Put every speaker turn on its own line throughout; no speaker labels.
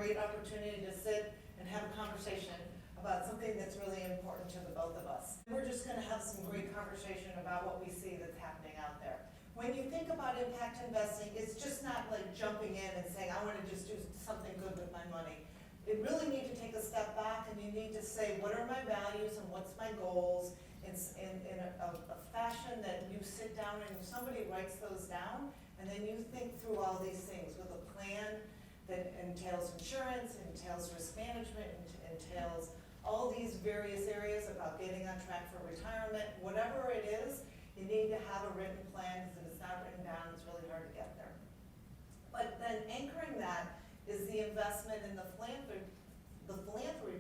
great opportunity to sit and have a conversation about something that's really important to the both of us. We're just going to have some great conversation about what we see that's happening out there. When you think about impact investing, it's just not like jumping in and saying, I want to just do something good with my money. You really need to take a step back and you need to say, what are my values and what's my goals in a fashion that you sit down and somebody writes those down, and then you think through all these things with a plan that entails insurance, entails risk management, entails all these various areas about getting on track for retirement. Whatever it is, you need to have a written plan, because if it's not written down, it's really hard to get there. But then anchoring that is the investment in the philanthropy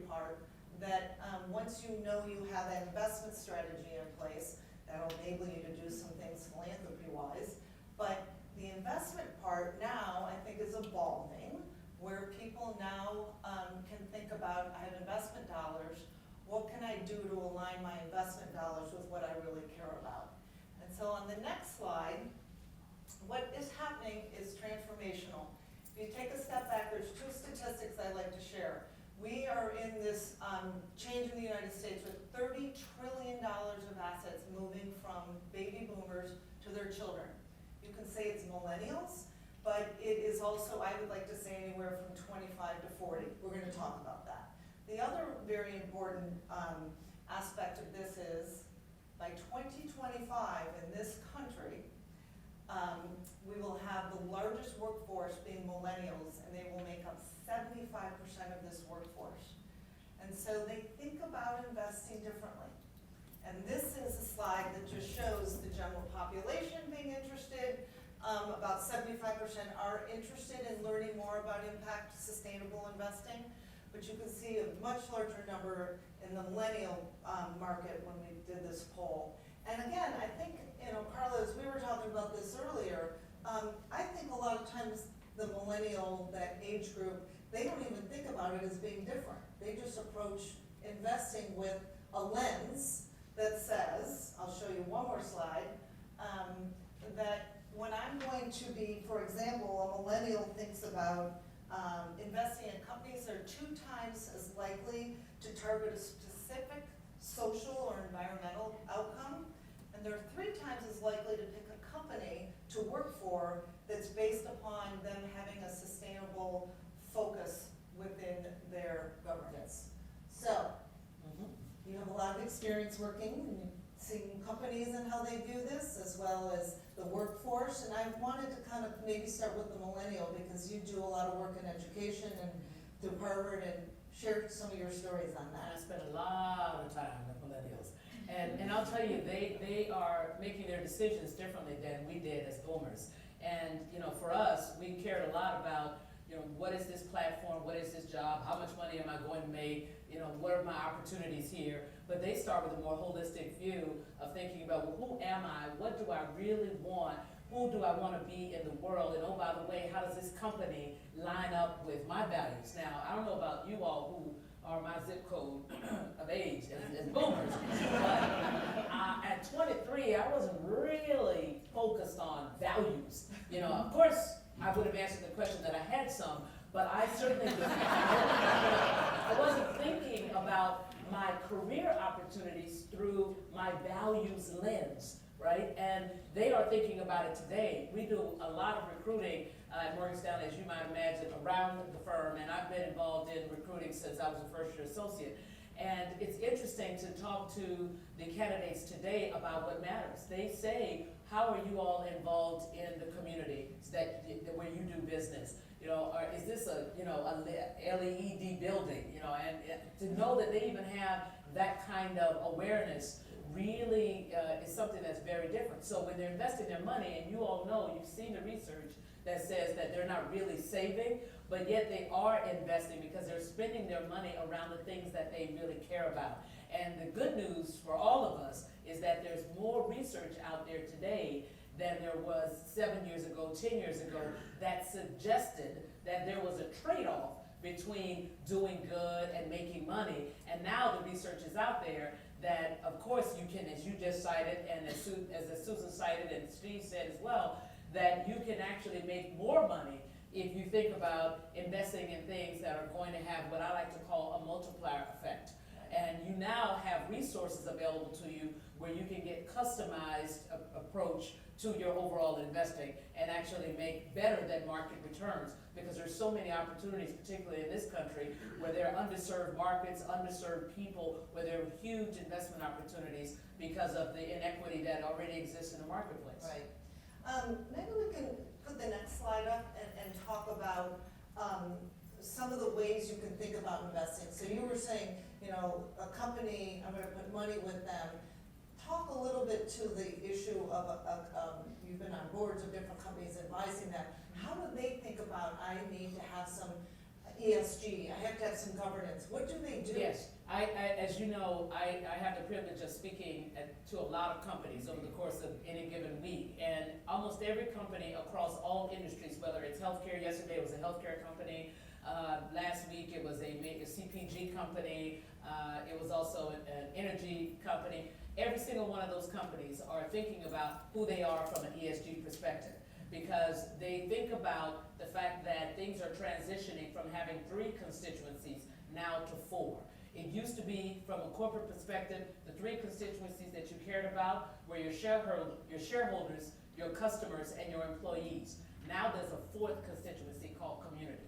part, that once you know you have that investment strategy in place, that'll enable you to do some things philanthropy-wise. But the investment part now, I think, is evolving, where people now can think about, I have investment dollars, what can I do to align my investment dollars with what I really care about? And so on the next slide, what is happening is transformational. If you take a step back, there's two statistics I like to share. We are in this change in the United States with $30 trillion of assets moving from baby boomers to their children. You can say it's millennials, but it is also, I would like to say, anywhere from 25 to 40. We're going to talk about that. The other very important aspect of this is, by 2025 in this country, we will have the largest workforce being millennials, and they will make up 75% of this workforce. And so they think about investing differently. And this is a slide that just shows the general population being interested. About 75% are interested in learning more about impact sustainable investing, but you can see a much larger number in the millennial market when we did this poll. And again, I think, Carla, as we were talking about this earlier, I think a lot of times the millennial, that age group, they don't even think about it as being different. They just approach investing with a lens that says, I'll show you one more slide, that when I'm going to be, for example, a millennial thinks about investing in companies that are 2 times as likely to target a specific social or environmental outcome, and they're 3 times as likely to pick a company to work for that's based upon them having a sustainable focus within their governance. So, you have a lot of experience working and seeing companies and how they do this, as well as the workforce. And I wanted to kind of maybe start with the millennial, because you do a lot of work in education and through Harvard, and share some of your stories on that.
I spend a lot of time with millennials. And I'll tell you, they are making their decisions differently than we did as boomers. And for us, we cared a lot about, what is this platform, what is this job, how much money am I going to make, what are my opportunities here? But they start with a more holistic view of thinking about, well, who am I, what do I really want, who do I want to be in the world, and oh, by the way, how does this company line up with my values? Now, I don't know about you all who are my zip code of age as boomers, but at 23, I wasn't really focused on values. Of course, I would have answered the question that I had some, but I certainly I wasn't thinking about my career opportunities through my values lens, right? And they are thinking about it today. We do a lot of recruiting at Morgan Stanley, as you might imagine, around the firm, and I've been involved in recruiting since I was a first-year associate. And it's interesting to talk to the candidates today about what matters. They say, how are you all involved in the community where you do business? Or is this a LED building? And to know that they even have that kind of awareness really is something that's very different. So when they're investing their money, and you all know, you've seen the research that says that they're not really saving, but yet they are investing because they're spending their money around the things that they really care about. And the good news for all of us is that there's more research out there today than there was 7 years ago, 10 years ago, that suggested that there was a trade-off between doing good and making money. And now the research is out there that, of course, you can, as you just cited, and as Susan cited and Steve said as well, that you can actually make more money if you think about investing in things that are going to have what I like to call a multiplier effect. And you now have resources available to you where you can get customized approach to your overall investing and actually make better than market returns, because there's so many opportunities, particularly in this country, where there are underserved markets, underserved people, where there are huge investment opportunities because of the inequity that already exists in the marketplace.
Right. Maybe we can put the next slide up and talk about some of the ways you can think about investing. So you were saying, you know, a company, I'm going to put money with them. Talk a little bit to the issue of, you've been on boards of different companies advising them. How do they think about, I need to have some ESG, I have to have some governance? What do they do?
Yes, as you know, I have the privilege of speaking to a lot of companies over the course of any given week, and almost every company across all industries, whether it's healthcare, yesterday it was a healthcare company, last week it was a CPG company, it was also an energy company. Every single one of those companies are thinking about who they are from an ESG perspective, because they think about the fact that things are transitioning from having 3 constituencies now to 4. It used to be, from a corporate perspective, the 3 constituencies that you cared about were your shareholders, your customers, and your employees. Now there's a 4th constituency called community.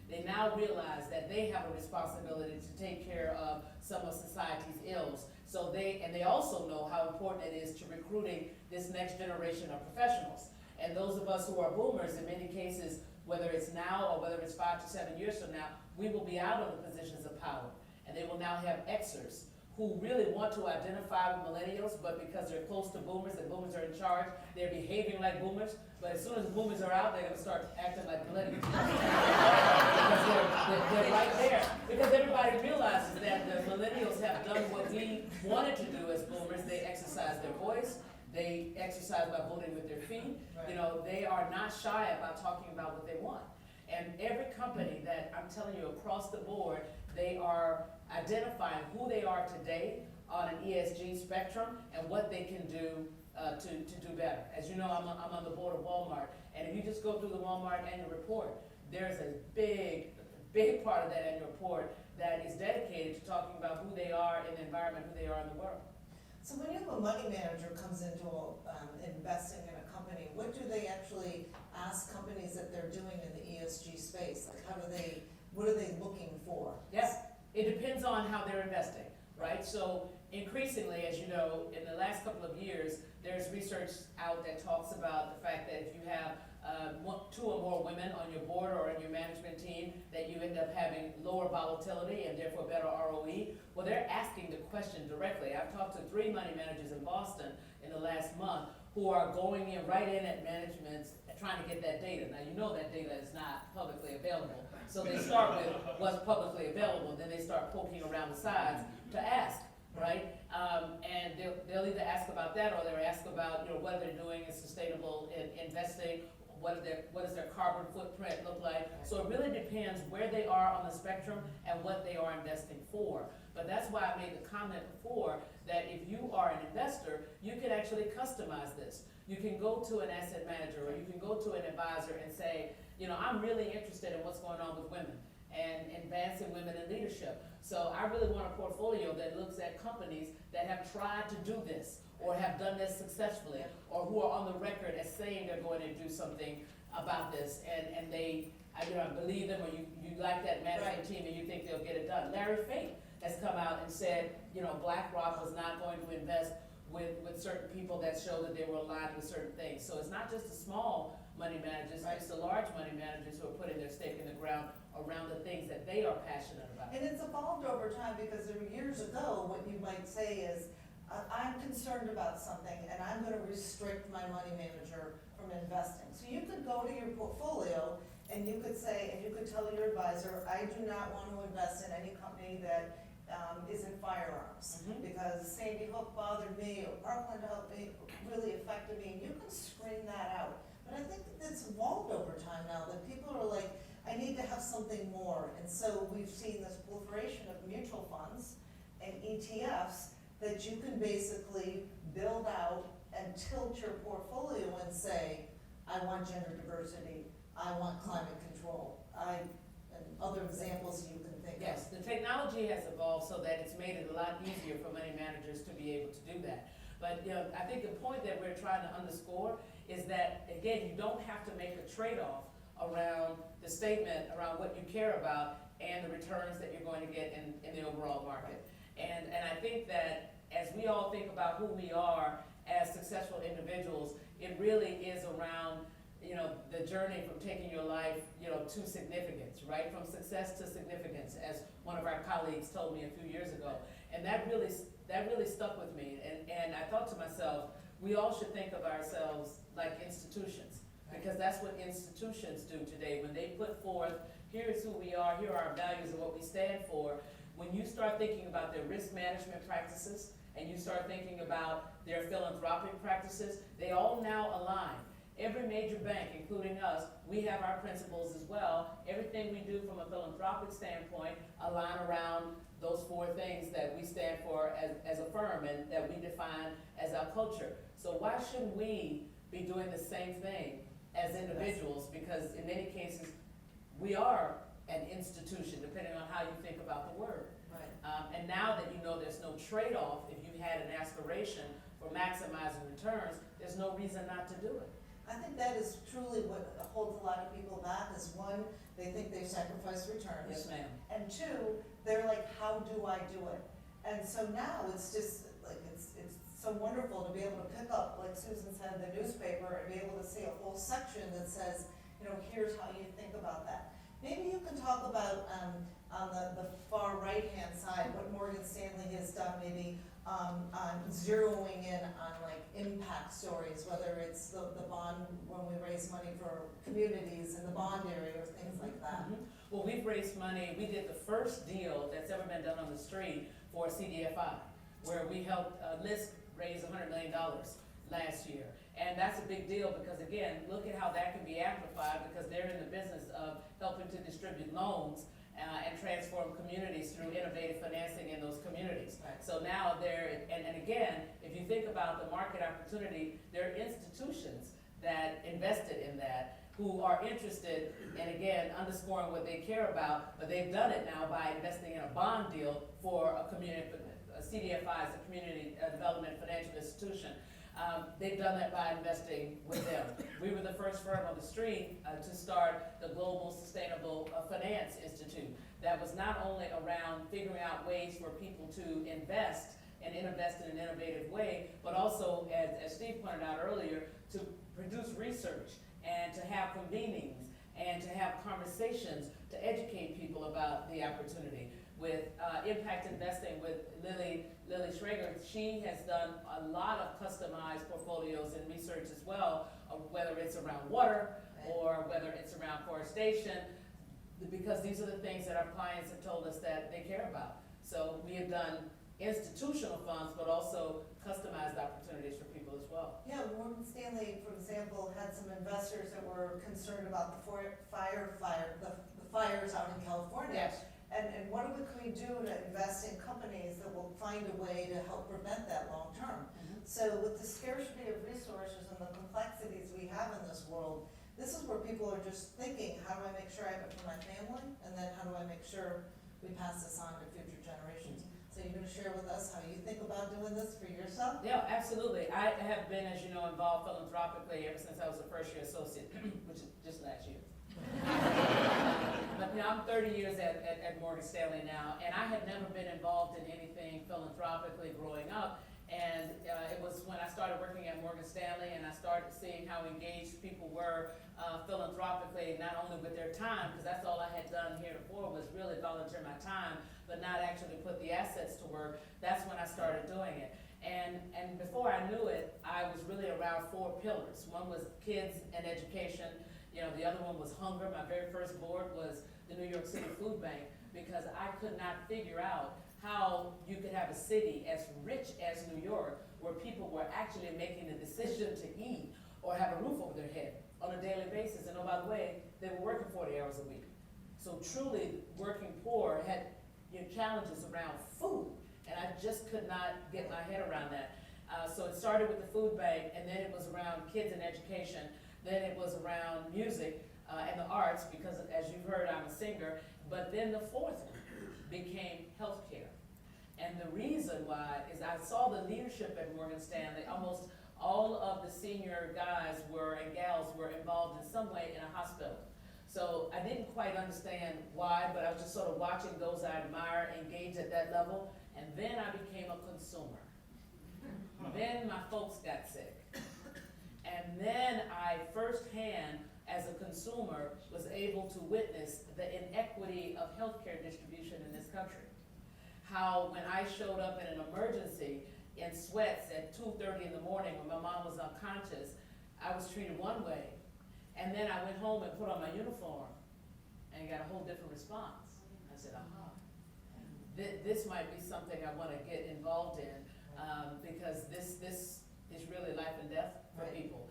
They now realize that they have a responsibility to take care of some of society's ills. So they also know how important it is to recruiting this next generation of professionals. And those of us who are boomers, in many cases, whether it's now or whether it's 5 to 7 years from now, we will be out of the positions of power. And they will now have Xers who really want to identify with millennials, but because they're close to boomers and boomers are in charge, they're behaving like boomers. But as soon as the boomers are out, they're going to start acting like millennials. Because they're right there. Because everybody realizes that the millennials have done what we wanted to do as boomers. They exercise their voice. They exercise by voting with their feet.
Right.
You know, they are not shy about talking about what they want. And every company that, I'm telling you, across the board, they are identifying who they are today on an ESG spectrum and what they can do to do better. As you know, I'm on the board of Walmart, and if you just go through the Walmart annual report, there's a big part of that annual report that is dedicated to talking about who they are in the environment, who they are in the world.
So when you have a money manager comes into investing in a company, what do they actually ask companies that they're doing in the ESG space? Like what are they looking for?
Yes, it depends on how they're investing, right? So increasingly, as you know, in the last couple of years, there's research out that talks about the fact that if you have 2 or more women on your board or on your management team, that you end up having lower volatility and therefore better ROE. Well, they're asking the question directly. I've talked to 3 money managers in Boston in the last month who are going in right in at managements trying to get that data. Now, you know that data is not publicly available. So they start with what's publicly available, then they start poking around the sides to ask, right? And they'll either ask about that, or they'll ask about, you know, what they're doing in sustainable investing. What does their carbon footprint look like? So it really depends where they are on the spectrum and what they are investing for. But that's why I made the comment before that if you are an investor, you can actually customize this. You can go to an asset manager, or you can go to an advisor and say, you know, I'm really interested in what's going on with women and advancing women in leadership. So I really want a portfolio that looks at companies that have tried to do this, or have done this successfully, or who are on the record as saying they're going to do something about this, and they, you know, believe them, or you like that management team and you think they'll get it done. Larry Fink has come out and said, you know, BlackRock was not going to invest with certain people that show that they were aligned with certain things. So it's not just the small money managers, it's the large money managers who are putting their stake in the ground around the things that they are passionate about.
And it's evolved over time, because there were years ago, what you might say is, I'm concerned about something and I'm going to restrict my money manager from investing. So you could go to your portfolio and you could say, and you could tell your advisor, I do not want to invest in any company that is in firearms, because Sandy Hook bothered me, or Parkland really affected me, and you can screen that out. But I think it's evolved over time now, that people are like, I need to have something more. And so we've seen this proliferation of mutual funds and ETFs that you can basically build out and tilt your portfolio and say, I want gender diversity, I want climate control. examples you can think of.
Yes, the technology has evolved so that it's made it a lot easier for money managers to be able to do that. But I think the point that we're trying to underscore is that, again, you don't have to make a trade-off around the statement, around what you care about and the returns that you're going to get in the overall market. And I think that as we all think about who we are as successful individuals, it really is around the journey from taking your life, to significance, right? From success to significance, as one of our colleagues told me a few years ago. And that really stuck with me. And I thought to myself, we all should think of ourselves like institutions, because that's what institutions do today. When they put forth, here's who we are, here are our values and what we stand for, when you start thinking about their risk management practices, and you start thinking about their philanthropic practices, they all now align. Every major bank, including us, we have our principles as well. Everything we do from a philanthropic standpoint align around those four things that we stand for as a firm and that we define as our culture. So why shouldn't we be doing the same thing as individuals? Because in many cases, we are an institution, depending on how you think about the word.
Right.
And now that you know there's no trade-off, if you had an aspiration for maximizing returns, there's no reason not to do it.
I think that is truly what holds a lot of people back, is one, they think they've sacrificed returns.
Yes, ma'am.
And two, they're like, how do I do it? And so now it's just like, it's so wonderful to be able to pick up, like Susan said, the newspaper and be able to see a whole section that says, here's how you think about that. Maybe you can talk about, on the far right-hand side, what Morgan Stanley has done, maybe on zeroing in on like impact stories, whether it's the bond, when we raise money for communities in the bond area or things like that.
Mm-hmm. Well, we've raised money. We did the first deal that's ever been done on the street for CDFI, where we helped List raise $100 million last year. And that's a big deal because, again, look at how that can be amplified, because they're in the business of helping to distribute loans and transform communities through innovative financing in those communities.
Right.
So now and again, if you think about the market opportunity, there are institutions that invested in that who are interested in, again, underscoring what they care about, but they've done it now by investing in a bond deal for a community, CDFI is a community development financial institution. They've done that by investing with them. We were the first firm on the street to start the Global Sustainable Finance Institute. That was not only around figuring out ways for people to invest and invest in an innovative way, but also, as Steve pointed out earlier, to produce research and to have convenings and to have conversations to educate people about the opportunity. With impact investing with Lily Schrager, she has done a lot of customized portfolios and research as well, whether it's around water or whether it's around forestation, because these are the things that our clients have told us that they care about. So we have done institutional funds, but also customized opportunities for people as well.
Yeah, Morgan Stanley, for example, had some investors that were concerned about the fires out in California.
Yes.
And what can we do to invest in companies that will find a way to help prevent that long term?
Mm-hmm.
So with the scarcity of resources and the complexities we have in this world, this is where people are just thinking, how do I make sure I have it for my family? And then how do I make sure we pass this on to future generations? So you're going to share with us how you think about doing this for yourself?
Yeah, absolutely. I have been, as you know, involved philanthropically ever since I was a first-year associate, which is just last year. But I'm 30 years at Morgan Stanley now, and I had never been involved in anything philanthropically growing up. And it was when I started working at Morgan Stanley and I started seeing how engaged people were philanthropically, not only with their time, because that's all I had done heretofore was really volunteer my time, but not actually put the assets to work. That's when I started doing it. And before I knew it, I was really around four pillars. One was kids and education. The other one was hunger. My very first board was the New York City Food Bank, because I could not figure out how you could have a city as rich as New York where people were actually making the decision to eat or have a roof over their head on a daily basis. And oh, by the way, they were working 40 hours a week. So truly, working poor had challenges around food, and I just could not get my head around that. So it started with the food bank, and then it was around kids and education. Then it was around music and the arts, because as you've heard, I'm a singer, But then the fourth one became healthcare. And the reason why is I saw the leadership at Morgan Stanley. Almost all of the senior guys and gals were involved in some way in a hospital. So I didn't quite understand why, but I was just sort of watching those I admire engage at that level. And then I became a consumer. Then my folks got sick. And then I firsthand, as a consumer, was able to witness the inequity of healthcare distribution in this country. How when I showed up in an emergency in sweats at 2:30 in the morning when my mom was unconscious, I was treated one way. And then I went home and put on my uniform and got a whole different response. I said, aha, this might be something I want to get involved in, because this is really life and death for people.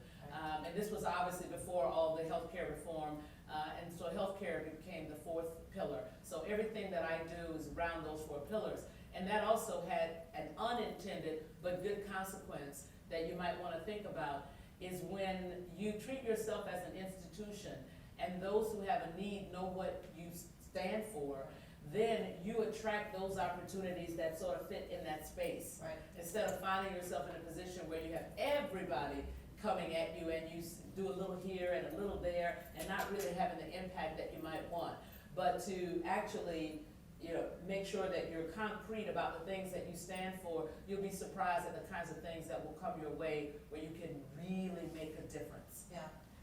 And this was obviously before all the healthcare reform, and so healthcare became the fourth pillar. So everything that I do is around those four pillars. And that also had an unintended but good consequence that you might want to think about, is when you treat yourself as an institution and those who have a need know what you stand for, then you attract those opportunities that sort of fit in that space.
Right.
Instead of finding yourself in a position where you have everybody coming at you and you do a little here and a little there and not really having the impact that you might want. But to actually, make sure that you're concrete about the things that you stand for, you'll be surprised at the kinds of things that will come your way where you can really make a difference.
Yeah,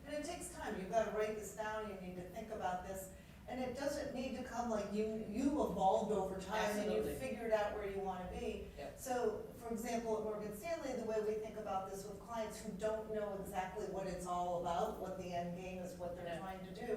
and it takes time. You've got to write this down, you need to think about this. And it doesn't need to come like you evolved over time.
Absolutely.
And you figured out where you want to be.
Yep.
So, for example, at Morgan Stanley, the way we think about this with clients who don't know exactly what it's all about, what the end game is, what they're trying to do,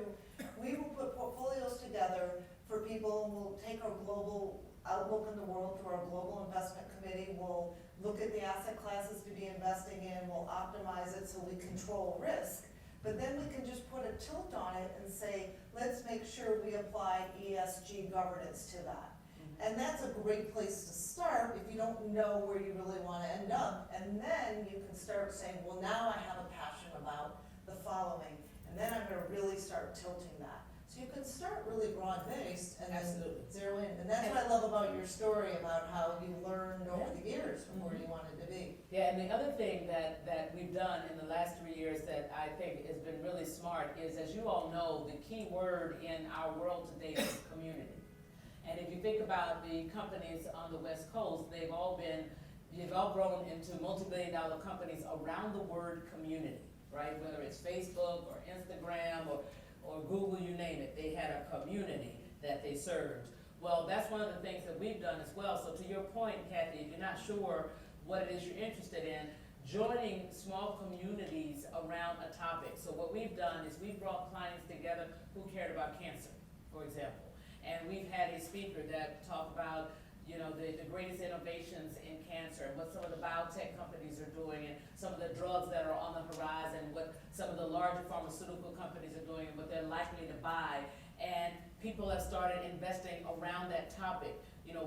we will put portfolios together for people, and we'll take our global outlook in the world through our global investment committee. We'll look at the asset classes to be investing in, we'll optimize it so we control risk. But then we can just put a tilt on it and say, let's make sure we apply ESG governance to that. And that's a great place to start if you don't know where you really want to end up. And then you can start saying, well, now I have a passion about the following. And then I'm going to really start tilting that. So you can start really broad-based and then zero in. And that's what I love about your story, about how you learned over the years from where you wanted to be.
Yeah, and the other thing that we've done in the last 3 years that I think has been really smart is, as you all know, the key word in our world today is community. And if you think about the companies on the West Coast, they've all grown into multi-billion-dollar companies around the word community, right? Whether it's Facebook or Instagram or Google, you name it, they had a community that they served. Well, that's one of the things that we've done as well. So to your point, Kathy, if you're not sure what it is you're interested in, joining small communities around a topic. So what we've done is we've brought clients together who cared about cancer, for example. And we've had a speaker that talked about the greatest innovations in cancer and what some of the biotech companies are doing and some of the drugs that are on the horizon, what some of the larger pharmaceutical companies are doing and what they're likely to buy. And people have started investing around that topic.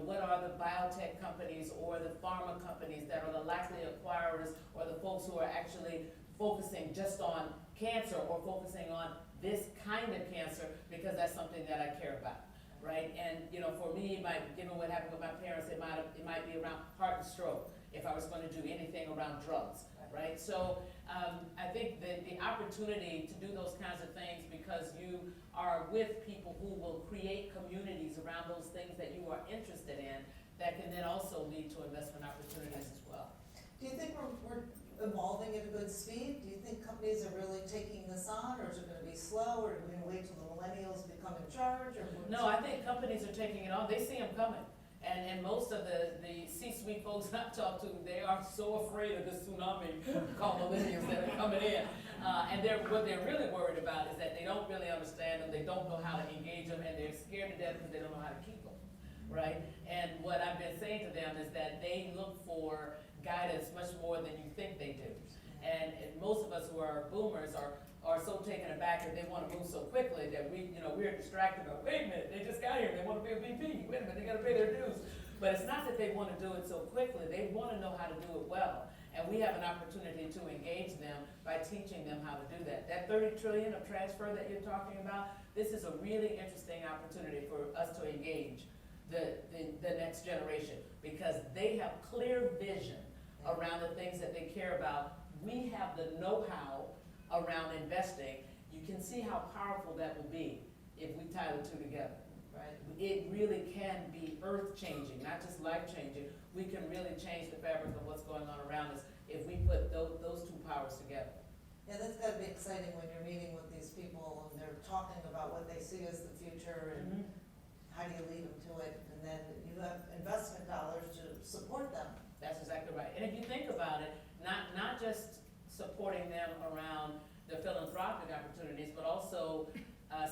What are the biotech companies or the pharma companies that are the likely acquirers or the folks who are actually focusing just on cancer or focusing on this kind of cancer because that's something that I care about. Right, and for me, given what happened with my parents, it might be around heart and stroke if I was going to do anything around drugs, right? So I think that the opportunity to do those kinds of things because you are with people who will create communities around those things that you are interested in, that can then also lead to investment opportunities as well.
Do you think we're evolving at a good speed? Do you think companies are really taking this on, or is it going to be slow, or are we going to wait till the millennials become in charge?
No, I think companies are taking it on. They see them coming. And most of the C-suite folks I've talked to, they are so afraid of the tsunami called millennials that are coming in. And what they're really worried about is that they don't really understand them, they don't know how to engage them, and they're scared to death because they don't know how to keep them, right? And what I've been saying to them is that they look for guidance much more than you think they do. And most of us who are boomers are so taken aback that they want to move so quickly that we're distracted. Wait a minute, they just got here, they want to be a VP. Wait a minute, they got to pay their dues. But it's not that they want to do it so quickly. They want to know how to do it well. And we have an opportunity to engage them by teaching them how to do that. That 30 trillion of transfer that you're talking about, this is a really interesting opportunity for us to engage the next generation, because they have clear vision around the things that they care about. We have the know-how around investing. You can see how powerful that will be if we tie the two together. Right? It really can be earth-changing, not just life-changing. We can really change the fabric of what's going on around us if we put those two powers together.
Yeah, that's gotta be exciting when you're meeting with these people and they're talking about what they see as the future and how do you lead them to it, and then you have investment dollars to support them.
That's exactly right. And if you think about it, not just supporting them around the philanthropic opportunities, but also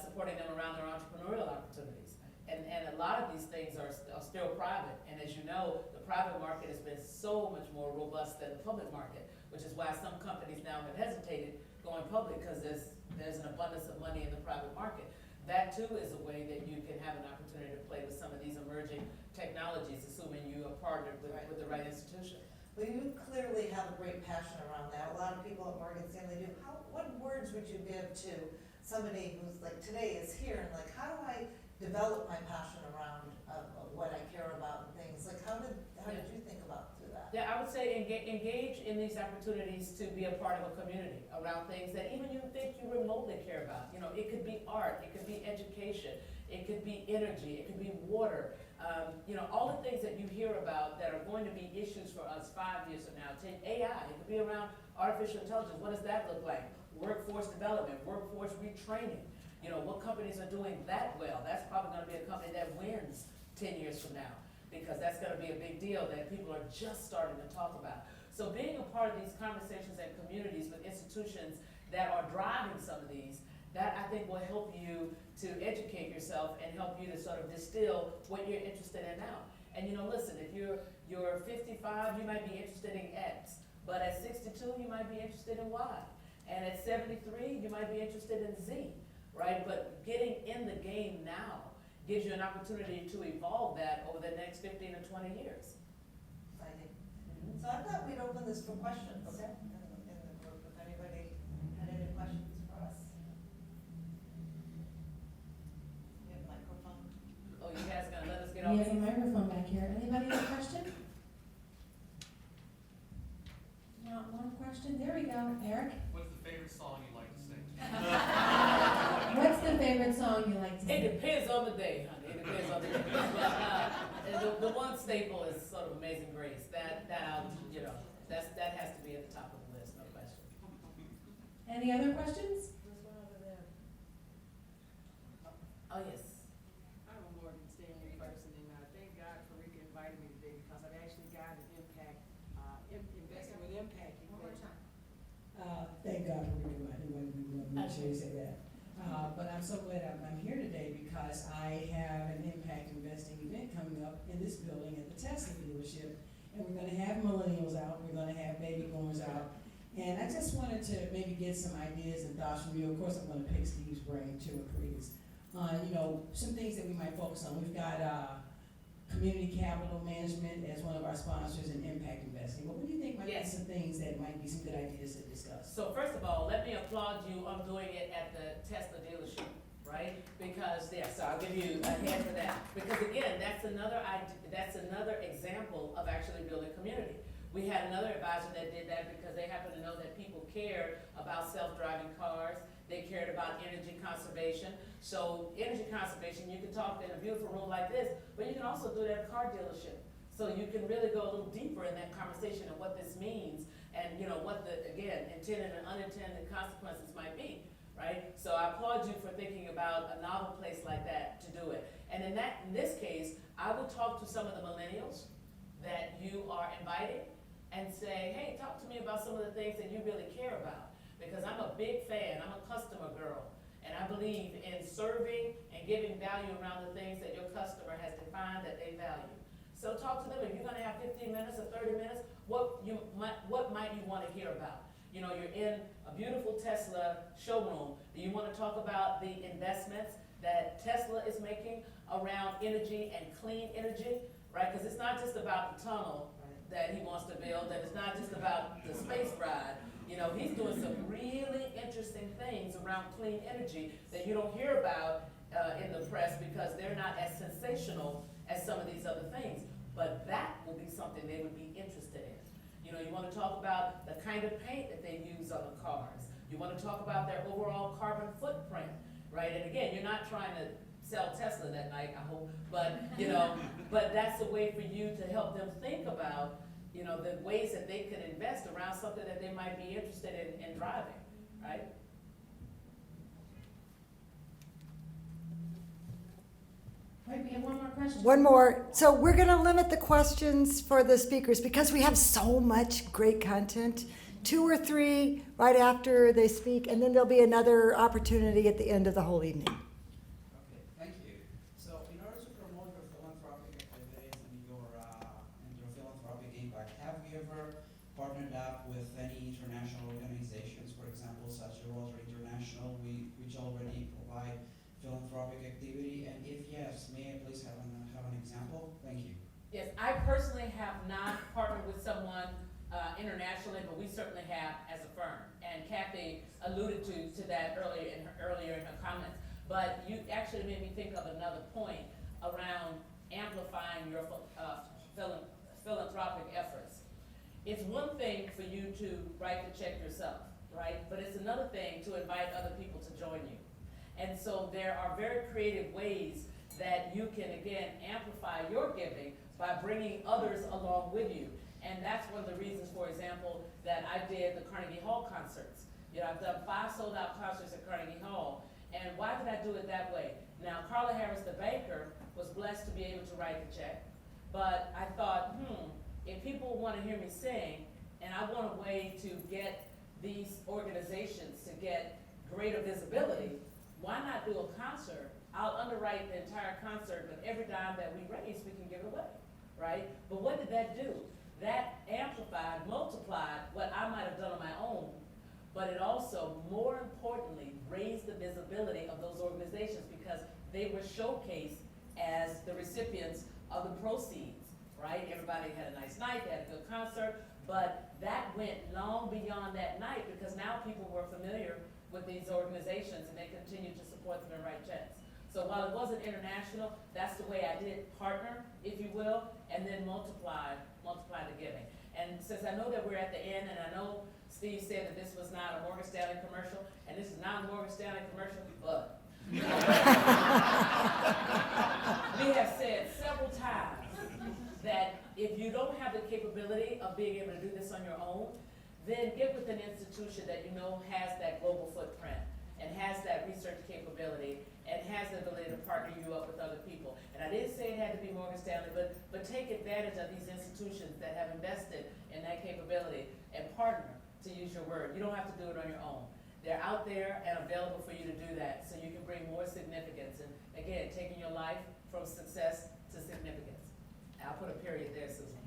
supporting them around their entrepreneurial opportunities. And a lot of these things are still private. And as you know, the private market has been so much more robust than the public market, which is why some companies now have hesitated going public, because there's an abundance of money in the private market. That too is a way that you can have an opportunity to play with some of these emerging technologies, assuming you are partnered with the right institution.
Well, you clearly have a great passion around that. A lot of people at Morgan Stanley do. What words would you give to somebody who's like today is here and like, how do I develop my passion around what I care about and things? Like, how did you think about through that?
Yeah, I would say engage in these opportunities to be a part of a community around things that even you think you remotely care about. You know, it could be art, it could be education, it could be energy, it could be water. You know, all the things that you hear about that are going to be issues for us 5 years from now. Take AI, it could be around artificial intelligence. What does that look like? Workforce development, workforce retraining. You know, what companies are doing that well? That's probably gonna be a company that wins 10 years from now, because that's gonna be a big deal that people are just starting to talk about. So being a part of these conversations and communities with institutions that are driving some of these, that I think will help you to educate yourself and help you to sort of distill what you're interested in now. And you know, listen, if you're 55, you might be interested in X, but at 62, you might be interested in Y. And at 73, you might be interested in Z, right? But getting in the game now gives you an opportunity to evolve that over the next 15 to 20 years.
Exciting. So I thought we'd open this for questions in the group, if anybody had any questions for us. You have a microphone?
Oh, you guys gonna let us get
He
off?
has a microphone back here. Anybody have a question? Not one question. There we go. Eric?
What's the favorite song you like to sing?
What's the favorite song you like to
It
sing?
depends on the day, honey. It depends on the day. And the one staple is sort of Amazing Grace. That has to be at the top of the list, no question.
Any other questions?
There's one over there. Oh, yes.
I'm a Morgan Stanley person, and thank God for Rika inviting me today, because I've actually got an impact, investing with impact.
One more time.
Thank God for inviting me. We want to make sure you say that. But I'm so glad I'm here today, because I have an impact investing event coming up in this building at the Tesla dealership. And we're gonna have millennials out, we're gonna have baby boomers out. And I just wanted to maybe get some ideas and thoughts from you. Of course, I'm gonna pick Steve's brain too, and Creed's. You know, some things that we might focus on. We've got community capital management as one of our sponsors in impact investing. What do you think might be some things that might be some good ideas to discuss?
So first of all, let me applaud you on doing it at the Tesla dealership, right? Because, yes, I'll give you a hand for that. Because again, that's another example of actually building community. We had another advisor that did that because they happened to know that people cared about self-driving cars. They cared about energy conservation. So energy conservation, you can talk in a beautiful room like this, but you can also do it at a car dealership. So you can really go a little deeper in that conversation of what this means and, you know, what the, again, intended and unintended consequences might be, right? So I applaud you for thinking about a novel place like that to do it. And in this case, I would talk to some of the millennials that you are inviting and say, hey, talk to me about some of the things that you really care about. Because I'm a big fan, I'm a customer girl, and I believe in serving and giving value around the things that your customer has defined that they value. So talk to them. If you're gonna have 15 minutes or 30 minutes, what might you wanna hear about? You know, you're in a beautiful Tesla showroom. Do you wanna talk about the investments that Tesla is making around energy and clean energy, right? Because it's not just about the tunnel, that he wants to build, and it's not just about the space ride. You know, he's doing some really interesting things around clean energy that you don't hear about in the press because they're not as sensational as some of these other things. But that will be something they would be interested in. You know, you want to talk about the kind of paint that they use on the cars. You want to talk about their overall carbon footprint, right? And again, you're not trying to sell Tesla that night, I hope, but, you know, but that's a way for you to help them think about, you know, the ways that they could invest around something that they might be interested in driving, right?
Wait, we have one more question.
One more. So we're going to limit the questions for the speakers because we have so much great content. 2 or 3 right after they speak, and then there'll be another opportunity at the end of the whole evening.
Okay, thank you. So in order to promote your philanthropic activities and your philanthropic impact, have you ever partnered up with any international organizations, for example, such as Roeser International, which already provide philanthropic activity? And if yes, may I please have an example? Thank you.
Yes, I personally have not partnered with someone internationally, but we certainly have as a firm. And Kathy alluded to that earlier in her comments. But you actually made me think of another point around amplifying your philanthropic efforts. It's one thing for you to write the check yourself, right? But it's another thing to invite other people to join you. And so there are very creative ways that you can, again, amplify your giving by bringing others along with you. And that's one of the reasons, for example, that I did the Carnegie Hall concerts. You know, I've done 5 sold-out concerts at Carnegie Hall. And why did I do it that way? Now, Carla Harris, the banker, was blessed to be able to write the check. But I thought, if people want to hear me sing, and I want a way to get these organizations to get greater visibility, why not do a concert? I'll underwrite the entire concert, but every dime that we raise, we can give it away, right? But what did that do? That amplified, multiplied what I might have done on my own, but it also, more importantly, raised the visibility of those organizations because they were showcased as the recipients of the proceeds, right? Everybody had a nice night, they had a good concert, but that went long beyond that night because now people were familiar with these organizations and they continued to support them and write checks. So while it wasn't international, that's the way I did partner, if you will, and then multiply the giving. And since I know that we're at the end, and I know Steve said that this was not a Morgan Stanley commercial, and this is not a Morgan Stanley commercial, but we have said several times that if you don't have the capability of being able to do this on your own, then get with an institution that you know has that global footprint and has that research capability and has the ability to partner you up with other people. And I didn't say it had to be Morgan Stanley, but take advantage of these institutions that have invested in that capability and partner, to use your word. You don't have to do it on your own. They're out there and available for you to do that so you can bring more significance and, again, taking your life from success to significance. I'll put a period there, Susan.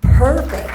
Perfect.